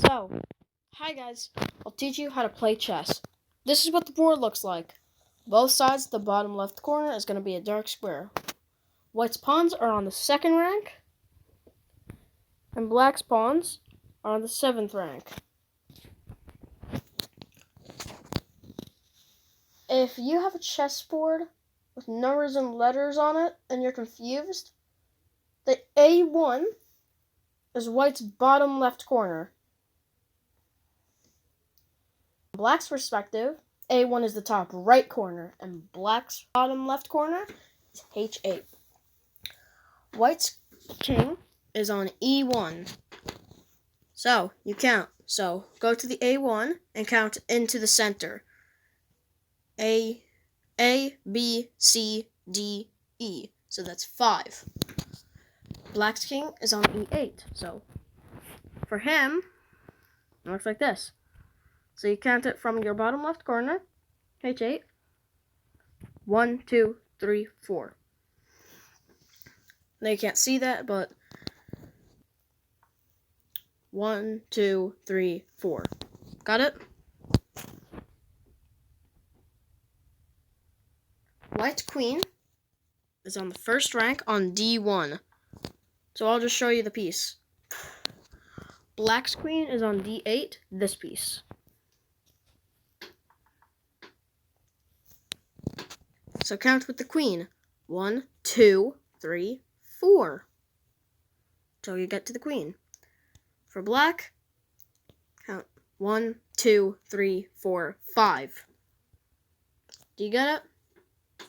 So, hi guys, I'll teach you how to play chess. This is what the board looks like. Both sides, the bottom left corner is going to be a dark square. White's pawns are on the 2nd rank, and black's pawns are on the 7th rank. If you have a chessboard with numbers and letters on it and you're confused, the A1 is white's bottom left corner. From black's perspective, A1 is the top right corner, and black's bottom left corner is H8. White's king is on E1. So, you count. So, go to the A1 and count into the center. A, B, C, D, E. So that's 5. Black's king is on E8. So, for him, it looks like this. So you count it from your bottom left corner, H8. 1, 2, 3, 4. Now you can't see that, but 1, 2, 3, 4. Got it? White's queen is on the 1st rank on D1. So I'll just show you the piece. Black's queen is on D8, this piece. So count with the queen. 1, 2, 3, 4. Till you get to the queen. For black, count 1, 2, 3, 4, 5. Do you get it?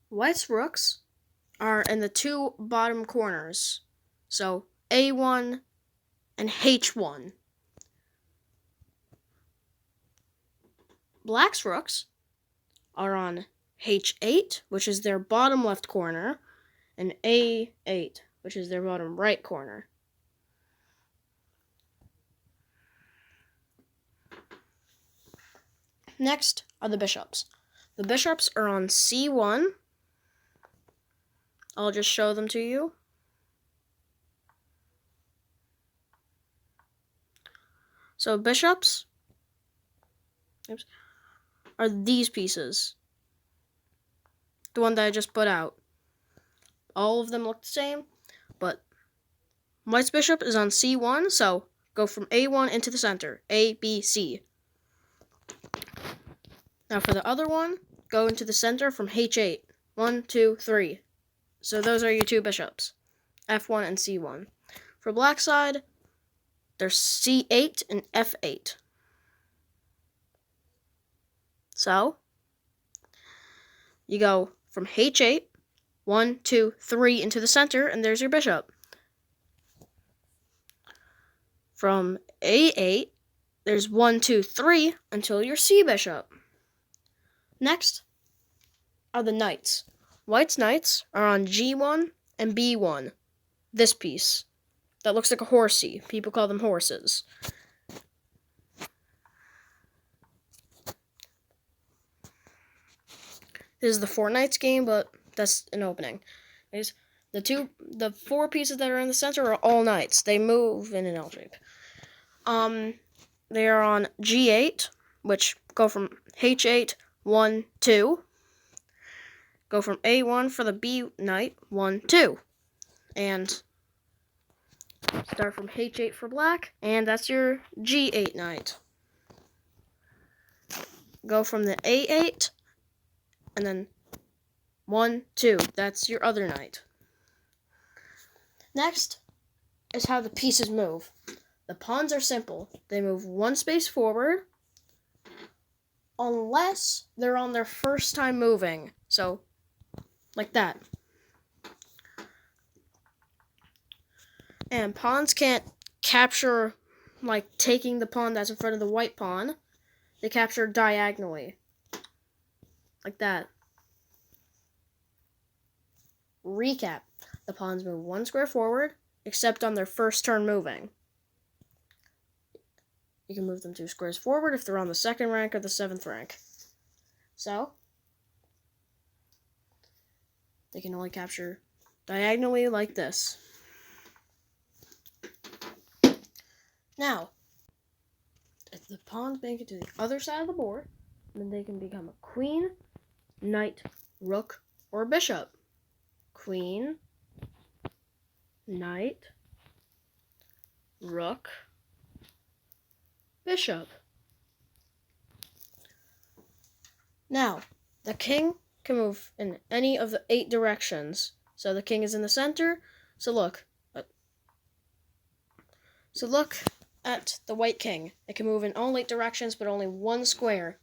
White's rooks are in the 2 bottom corners. So A1 and H1. Black's rooks are on H8, which is their bottom left corner, and A8, which is their bottom right corner. Next are the bishops. The bishops are on C1. I'll just show them to you. So bishops are these pieces. The one that I just put out. All of them look the same, but white's bishop is on C1, so go from A1 into the center. A, B, C. Now for the other one, go into the center from H8. 1, 2, 3. So those are your 2 bishops, F1 and C1. For black side, there's C8 and F8. So, you go from H8, 1, 2, 3 into the center, and there's your bishop. From A8, there's 1, 2, 3 until your C bishop. Next are the knights. White's knights are on G1 and B1. This piece. That looks like a horsey. People call them horses. This is the 4 knights game, but that's an opening. The 4 pieces that are in the center are all knights. They move in an L shape. They are on G8, which go from H8, 1, 2. Go from A1 for the B knight, 1, 2. And start from H8 for black, and that's your G8 knight. Go from the A8, and then 1, 2. That's your other knight. Next is how the pieces move. The pawns are simple. They move 1 space forward, unless they're on their first time moving. So, like that. And pawns can't capture, like, taking the pawn that's in front of the white pawn. They capture diagonally. Like that. Recap. The pawns move 1 square forward, except on their first turn moving. You can move them 2 squares forward if they're on the 2nd rank or the 7th rank. So, they can only capture diagonally like this. Now, if the pawns make it to the other side of the board, then they can become a queen, knight, rook, or bishop. Queen, knight, rook, bishop. Now, the king can move in any of the 8 directions. So the king is in the center. So look at the white king. It can move in all 8 directions, but only 1 square.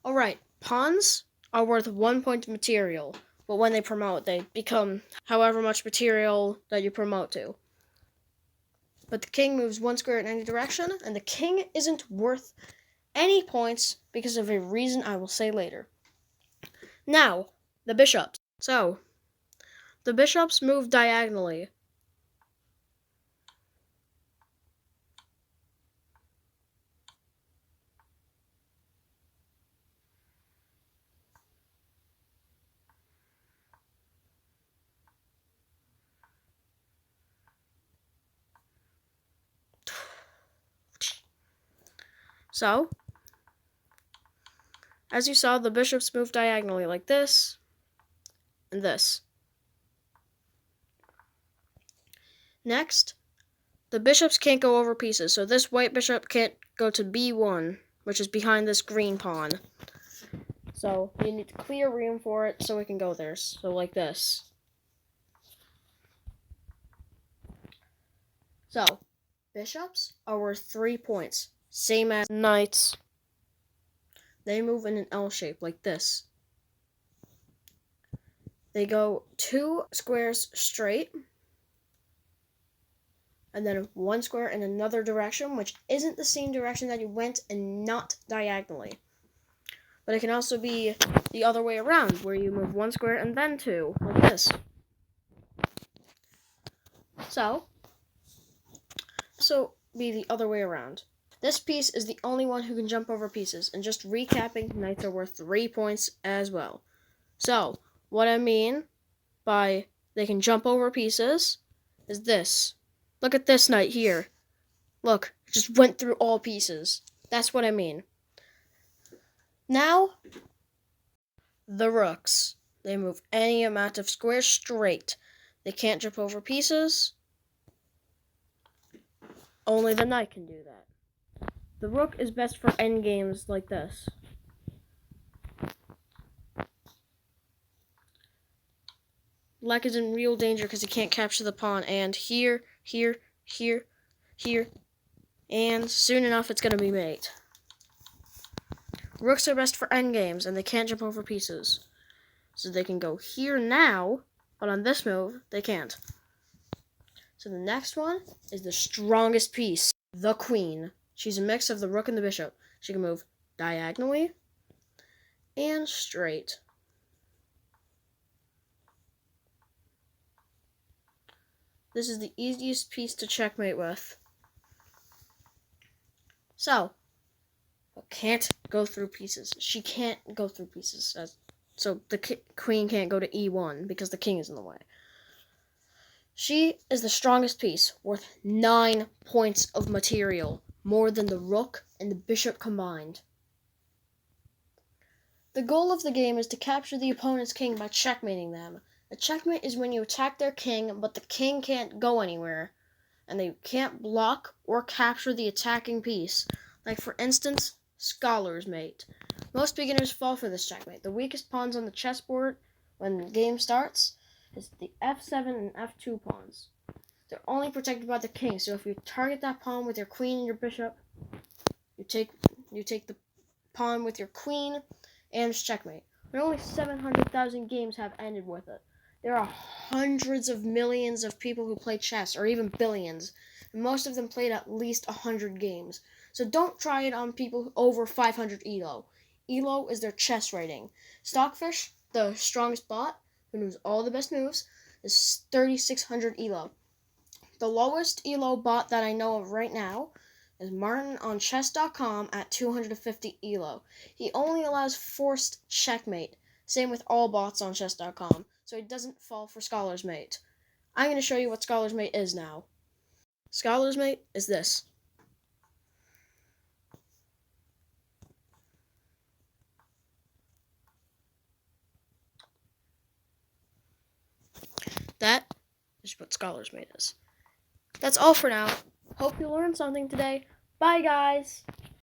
Alright, pawns are worth 1 point of material, but when they promote, they become however much material that you promote to. But the king moves 1 square in any direction, and the king isn't worth any points because of a reason I will say later. Now, the bishops. So, the bishops move diagonally. So, as you saw, the bishops move diagonally like this and this. Next, the bishops can't go over pieces, so this white bishop can't go to B1, which is behind this green pawn. So, you need to clear room for it so it can go there. So, like this. So, bishops are worth 3 points, same as knights. They move in an L shape like this. They go 2 squares straight, and then 1 square in another direction, which isn't the same direction that you went and not diagonally. But it can also be the other way around, where you move 1 square and then 2, like this. So be the other way around. This piece is the only one who can jump over pieces, and just recapping, knights are worth 3 points as well. So, what I mean by they can jump over pieces is this. Look at this knight here. Look, it just went through all pieces. That's what I mean. Now, the rooks. They move any amount of squares straight. They can't jump over pieces. Only the knight can do that. The rook is best for endgames like this. Black is in real danger because he can't capture the pawn, and here, and soon enough it's going to be mate. Rooks are best for endgames, and they can't jump over pieces. So they can go here now, but on this move, they can't. So the next one is the strongest piece, the queen. She's a mix of the rook and the bishop. She can move diagonally and straight. This is the easiest piece to checkmate with. So, can't go through pieces. She can't go through pieces. So the queen can't go to E1 because the king is in the way. She is the strongest piece, worth 9 points of material, more than the rook and the bishop combined. The goal of the game is to capture the opponent's king by checkmating them. A checkmate is when you attack their king, but the king can't go anywhere, and they can't block or capture the attacking piece. Like, for instance, Scholar's Mate. Most beginners fall for this checkmate. The weakest pawns on the chessboard when the game starts is the F7 and F2 pawns. They're only protected by the king, so if you target that pawn with your queen and your bishop, you take the pawn with your queen, and it's checkmate. But only 700,000 games have ended with it. There are hundreds of millions of people who play chess, or even billions, and most of them played at least 100 games. So don't try it on people over 500 ELO. ELO is their chess rating. Stockfish, the strongest bot, who knows all the best moves, is 3,600 ELO. The lowest ELO bot that I know of right now is Martin on chess.com at 250 ELO. He only allows forced checkmate. Same with all bots on chess.com, so he doesn't fall for Scholar's Mate. I'm going to show you what Scholar's Mate is now. Scholar's Mate is this. That is what scholars made us. That's all for now. Hope you learned something today. Bye, guys.